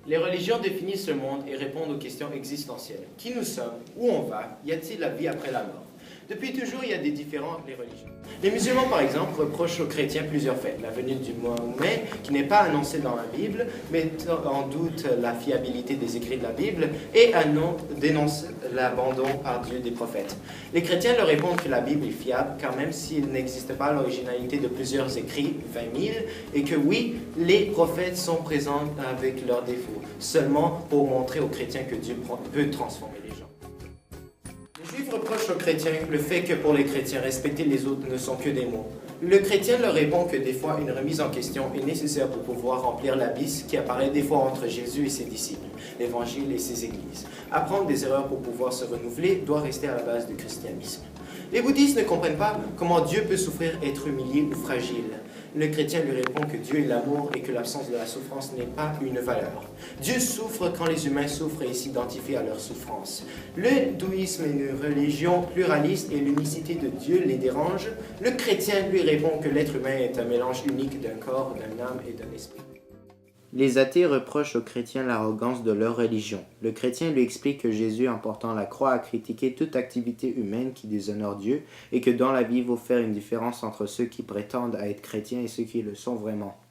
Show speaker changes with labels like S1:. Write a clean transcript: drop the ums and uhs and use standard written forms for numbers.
S1: Les religions définissent le monde et répondent aux questions existentielles. Qui nous sommes? Où on va? Y a-t-il la vie après la mort? Depuis toujours, il y a des différends entre les religions. Les musulmans, par exemple, reprochent aux chrétiens plusieurs faits. La venue du Mahomet, qui n'est pas annoncée dans la Bible, met en doute la fiabilité des écrits de la Bible et dénonce l'abandon par Dieu des prophètes. Les chrétiens leur répondent que la Bible est fiable, car même s'il n'existe pas l'originalité de plusieurs écrits, 20 000, et que oui, les prophètes sont présents avec leurs défauts, seulement pour montrer aux chrétiens que Dieu peut transformer les gens. Les Juifs reprochent aux chrétiens le fait que pour les chrétiens, respecter les autres ne sont que des mots. Le chrétien leur répond que des fois, une remise en question est nécessaire pour pouvoir remplir l'abysse qui apparaît des fois entre Jésus et ses disciples, l'Évangile et ses églises. Apprendre des erreurs pour pouvoir se renouveler doit rester à la base du christianisme. Les bouddhistes ne comprennent pas comment Dieu peut souffrir, être humilié ou fragile. Le chrétien lui répond que Dieu est l'amour et que l'absence de la souffrance n'est pas une valeur. Dieu souffre quand les humains souffrent et s'identifient à leur souffrance. Le hindouisme est une religion pluraliste et l'unicité de Dieu les dérange. Le chrétien lui répond que l'être humain est un mélange unique d'un corps, d'une âme et d'un esprit.
S2: Les athées reprochent aux chrétiens l'arrogance de leur religion. Le chrétien lui explique que Jésus, en portant la croix, a critiqué toute activité humaine qui déshonore Dieu et que dans la vie, il faut faire une différence entre ceux qui prétendent à être chrétiens et ceux qui le sont vraiment.